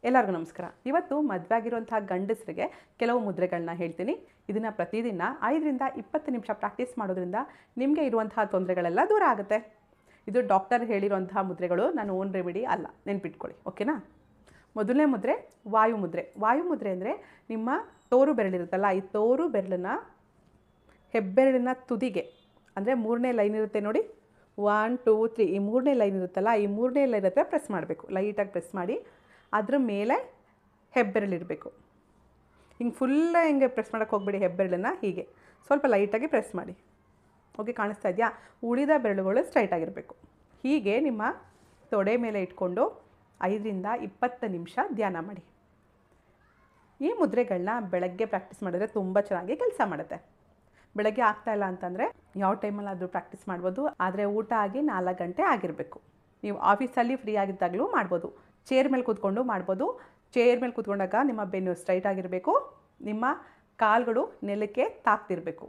ಎಲ್ಲರಿಗೂ ನಮಸ್ಕಾರ. ಇವತ್ತು ಮದುವೆ ಆಗಿರುವಂತಹ ಗಂಡಸರಿಗೆ ಕೆಲವು ಮುದ್ರೆಗಳನ್ನ ಹೇಳ್ತೀನಿ. ಇದನ್ನು ಪ್ರತಿದಿನ 5 ರಿಂದ 20 ನಿಮಿಷ ಪ್ರಾಕ್ಟೀಸ್ ಮಾಡೋದ್ರಿಂದ ನಿಮಗೆ ಇರುವಂತಹ ತೊಂದರೆಗಳೆಲ್ಲ ದೂರ ಆಗುತ್ತೆ. ಇದು ಡಾಕ್ಟರ್ ಹೇಳಿರುವಂತಹ ಮುದ್ರೆಗಳು, ನಾನು ಓನ್ ರೆಮಿಡಿ ಅಲ್ಲ, ನೆನ್ಪಿಟ್ಕೊಳ್ಳಿ. ಓಕೆನಾ? ಮೊದಲನೇ ಮುದ್ರೆ ವಾಯು ಮುದ್ರೆ. ವಾಯು ಮುದ್ರೆ ಅಂದರೆ ನಿಮ್ಮ ತೋರು ಬೆರಳಿರುತ್ತಲ್ಲ, ಈ ತೋರು ಬೆರಳನ್ನ ಹೆಬ್ಬೆರಳಿನ ತುದಿಗೆ, ಅಂದರೆ 3ನೇ ಲೈನ್ ಇರುತ್ತೆ ನೋಡಿ, 1 2 3, ಈ 3ನೇ ಲೈನ್ ಇರುತ್ತಲ್ಲ, ಈ 3ನೇ ಲೈನ್ ಹತ್ರ ಪ್ರೆಸ್ ಮಾಡಬೇಕು. ಲೈಟಾಗಿ ಪ್ರೆಸ್ ಮಾಡಿ ಅದ್ರ ಮೇಲೆ ಹೆಬ್ಬೆರಳಿರಬೇಕು. ಹಿಂಗೆ ಫುಲ್ಲ ಹಿಂಗೆ ಪ್ರೆಸ್ ಮಾಡೋಕ್ಕೆ ಹೋಗ್ಬೇಡಿ, ಹೆಬ್ಬೆರಳನ್ನು ಹೀಗೆ ಸ್ವಲ್ಪ ಲೈಟಾಗಿ ಪ್ರೆಸ್ ಮಾಡಿ. ಓಕೆ, ಕಾಣಿಸ್ತಾ ಇದೆಯಾ? ಉಳಿದ ಬೆರಳುಗಳು ಸ್ಟ್ರೈಟ್ ಆಗಿರಬೇಕು. ಹೀಗೆ ನಿಮ್ಮ ತೊಡೆ ಮೇಲೆ ಇಟ್ಕೊಂಡು 5 ರಿಂದ 20 ನಿಮಿಷ ಧ್ಯಾನ ಮಾಡಿ. ಈ ಮುದ್ರೆಗಳನ್ನ ಬೆಳಗ್ಗೆ ಪ್ರಾಕ್ಟೀಸ್ ಮಾಡಿದ್ರೆ ತುಂಬ ಚೆನ್ನಾಗಿ ಕೆಲಸ ಮಾಡುತ್ತೆ. ಬೆಳಗ್ಗೆ ಆಗ್ತಾಯಿಲ್ಲ ಅಂತಂದರೆ ಯಾವ ಟೈಮಲ್ಲಾದರೂ ಪ್ರಾಕ್ಟೀಸ್ ಮಾಡ್ಬೋದು, ಆದರೆ ಊಟ ಆಗಿ 4 ಗಂಟೆ ಆಗಿರಬೇಕು. ನೀವು ಆಫೀಸಲ್ಲಿ ಫ್ರೀ ಆಗಿದ್ದಾಗಲೂ ಮಾಡ್ಬೋದು. ಚೇರ್ ಮೇಲೆ ಕೂತ್ಕೊಂಡು ಮಾಡ್ಬೋದು. ಚೇರ್ ಮೇಲೆ ಕೂತ್ಕೊಂಡಾಗ ನಿಮ್ಮ ಬೆನ್ನು ಸ್ಟ್ರೈಟ್ ಆಗಿರಬೇಕು, ನಿಮ್ಮ ಕಾಲುಗಳು ನೆಲಕ್ಕೆ ತಾಕ್ತಿರಬೇಕು.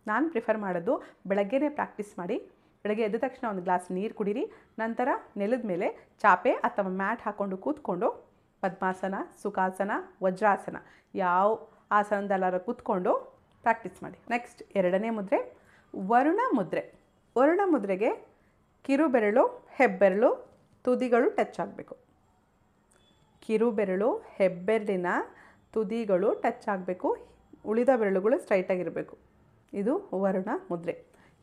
ನಾನು ಪ್ರಿಫರ್ ಮಾಡೋದು ಬೆಳಗ್ಗೆನೇ ಪ್ರಾಕ್ಟೀಸ್ ಮಾಡಿ. ಬೆಳಗ್ಗೆ ಎದ್ದ ತಕ್ಷಣ ಒಂದು ಗ್ಲಾಸ್ ನೀರು ಕುಡೀರಿ. ನಂತರ ನೆಲದ ಮೇಲೆ ಚಾಪೆ ಅಥವಾ ಮ್ಯಾಟ್ ಹಾಕ್ಕೊಂಡು ಕೂತ್ಕೊಂಡು ಪದ್ಮಾಸನ, ಸುಖಾಸನ, ವಜ್ರಾಸನ, ಯಾವ ಆಸನದಲ್ಲಾರ ಕೂತ್ಕೊಂಡು ಪ್ರಾಕ್ಟೀಸ್ ಮಾಡಿ. ನೆಕ್ಸ್ಟ್ 2ನೇ ಮುದ್ರೆ ವರುಣ ಮುದ್ರೆ. ವರುಣ ಮುದ್ರೆಗೆ ಕಿರುಬೆರಳು, ಹೆಬ್ಬೆರಳು, ತುದಿಗಳು ಟಚ್ ಆಗಬೇಕು. ಕಿರುಬೆರಳು, ಹೆಬ್ಬೆರಳಿನ ತುದಿಗಳು ಟಚ್ ಆಗಬೇಕು, ಉಳಿದ ಬೆರಳುಗಳು ಸ್ಟ್ರೈಟಾಗಿರಬೇಕು. ಇದು ವರುಣ ಮುದ್ರೆ.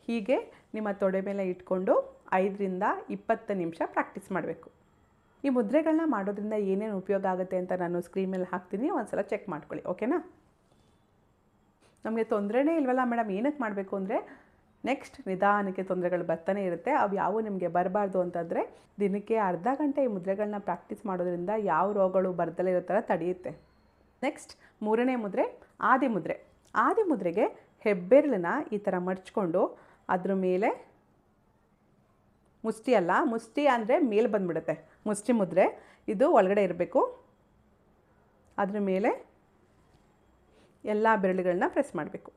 ಹೀಗೆ ನಿಮ್ಮ ತೊಡೆ ಮೇಲೆ ಇಟ್ಕೊಂಡು 5 ರಿಂದ 20 ನಿಮಿಷ ಪ್ರಾಕ್ಟೀಸ್ ಮಾಡಬೇಕು. ಈ ಮುದ್ರೆಗಳನ್ನ ಮಾಡೋದ್ರಿಂದ ಏನೇನು ಉಪಯೋಗ ಆಗುತ್ತೆ ಅಂತ ನಾನು ಸ್ಕ್ರೀನ್ ಮೇಲೆ ಹಾಕ್ತೀನಿ, ಒಂದ್ಸಲ ಚೆಕ್ ಮಾಡ್ಕೊಳ್ಳಿ. ಓಕೆನಾ? ನಮಗೆ ತೊಂದರೆನೇ ಇಲ್ವಲ್ಲ ಮೇಡಮ್, ಏನಕ್ಕೆ ಮಾಡಬೇಕು ಅಂದರೆ ನೆಕ್ಸ್ಟ್ ನಿಧಾನಕ್ಕೆ ತೊಂದರೆಗಳು ಬರ್ತಾನೆ ಇರುತ್ತೆ. ಅವು ಯಾವ ನಿಮಗೆ ಬರಬಾರ್ದು ಅಂತಂದರೆ ದಿನಕ್ಕೆ ಅರ್ಧ ಗಂಟೆ ಈ ಮುದ್ರೆಗಳನ್ನ ಪ್ರಾಕ್ಟೀಸ್ ಮಾಡೋದ್ರಿಂದ ಯಾವ ರೋಗಗಳು ಬರ್ದಲೇ ಇರೋ ಥರ ತಡೆಯುತ್ತೆ. ನೆಕ್ಸ್ಟ್ 3ನೇ ಮುದ್ರೆ ಆದಿ ಮುದ್ರೆ. ಆದಿ ಮುದ್ರೆಗೆ ಹೆಬ್ಬೆರಳನ್ನ ಈ ಥರ ಮಡ್ಚ್ಕೊಂಡು ಅದ್ರ ಮೇಲೆ ಮುಷ್ಟಿ ಅಲ್ಲ, ಮುಷ್ಟಿ ಅಂದರೆ ಮೇಲೆ ಬಂದುಬಿಡುತ್ತೆ, ಮುಷ್ಟಿ ಮುದ್ರೆ. ಇದು ಒಳಗಡೆ ಇರಬೇಕು. ಅದ್ರ ಮೇಲೆ ಎಲ್ಲ ಬೆರಳುಗಳನ್ನ ಪ್ರೆಸ್ ಮಾಡಬೇಕು.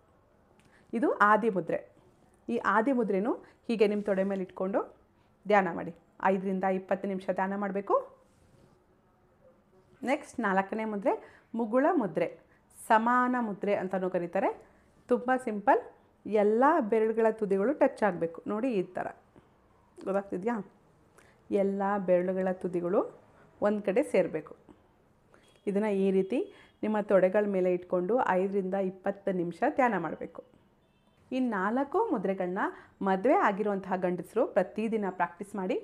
ಇದು ಆದಿ ಮುದ್ರೆ. ಈ ಆದಿ ಮುದ್ರೆನೂ ಹೀಗೆ ನಿಮ್ಮ ತೊಡೆ ಮೇಲೆ ಇಟ್ಕೊಂಡು ಧ್ಯಾನ ಮಾಡಿ. 5 ರಿಂದ 20 ನಿಮಿಷ ಧ್ಯಾನ ಮಾಡಬೇಕು. ನೆಕ್ಸ್ಟ್ 4ನೇ ಮುದ್ರೆ ಮುಗುಳ ಮುದ್ರೆ, ಸಮಾನ ಮುದ್ರೆ ಅಂತಲೂ ಕರೀತಾರೆ. ತುಂಬ ಸಿಂಪಲ್. ಎಲ್ಲ ಬೆರಳುಗಳ ತುದಿಗಳು ಟಚ್ ಆಗಬೇಕು. ನೋಡಿ, ಈ ಥರ ಗೊತ್ತಾಗ್ತಿದೆಯಾ? ಎಲ್ಲ ಬೆರಳುಗಳ ತುದಿಗಳು ಒಂದು ಕಡೆ ಸೇರಬೇಕು. ಇದನ್ನು ಈ ರೀತಿ ನಿಮ್ಮ ತೊಡೆಗಳ ಮೇಲೆ ಇಟ್ಕೊಂಡು 5 ರಿಂದ 20 ನಿಮಿಷ ಧ್ಯಾನ ಮಾಡಬೇಕು. ಈ 4 ಮುದ್ರೆಗಳನ್ನ ಮದುವೆ ಆಗಿರುವಂತಹ ಗಂಡಸರು ಪ್ರತಿದಿನ ಪ್ರಾಕ್ಟೀಸ್ ಮಾಡಿ.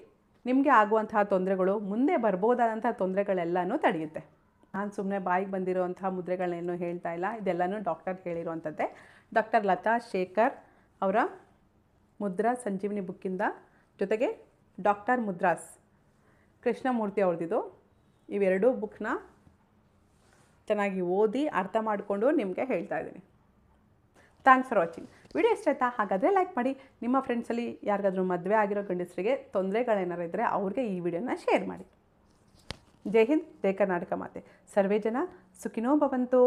ನಿಮಗೆ ಆಗುವಂತಹ ತೊಂದರೆಗಳು, ಮುಂದೆ ಬರ್ಬೋದಾದಂತಹ ತೊಂದರೆಗಳೆಲ್ಲನೂ ತಡೆಯುತ್ತೆ. ನಾನು ಸುಮ್ಮನೆ ಬಾಯಿಗೆ ಬಂದಿರುವಂತಹ ಮುದ್ರೆಗಳನ್ನೇನು ಹೇಳ್ತಾ ಇಲ್ಲ, ಇದೆಲ್ಲನೂ ಡಾಕ್ಟರ್ ಹೇಳಿರುವಂಥದ್ದೇ. ಡಾಕ್ಟರ್ ಲತಾ ಶೇಖರ್ ಅವರ ಮುದ್ರಾ ಸಂಜೀವಿನಿ ಬುಕ್ಕಿಂದ, ಜೊತೆಗೆ ಡಾಕ್ಟರ್ ಮುದ್ರಾಸ್ ಕೃಷ್ಣಮೂರ್ತಿ ಅವ್ರದ್ದು. ಇವೆರಡೂ ಬುಕ್ನ ಚೆನ್ನಾಗಿ ಓದಿ ಅರ್ಥ ಮಾಡಿಕೊಂಡು ನಿಮಗೆ ಹೇಳ್ತಾ ಇದ್ದೀನಿ. Thanks for watching. ವಿಡಿಯೋ ಇಷ್ಟ ಆಯ್ತಾ? ಹಾಗಾದರೆ ಲೈಕ್ ಮಾಡಿ. ನಿಮ್ಮ ಫ್ರೆಂಡ್ಸಲ್ಲಿ ಯಾರಿಗಾದ್ರೂ ಮದುವೆ ಆಗಿರೋ ಗಂಡಸರಿಗೆ ತೊಂದರೆಗಳೇನಾರು ಇದ್ದರೆ ಅವ್ರಿಗೆ ಈ ವಿಡಿಯೋನ ಶೇರ್ ಮಾಡಿ. ಜೈ ಹಿಂದ್, ಜೈ ಕರ್ನಾಟಕ ಮಾತೆ. ಸರ್ವೇ ಜನ ಸುಖಿನೋ ಭವಂತು.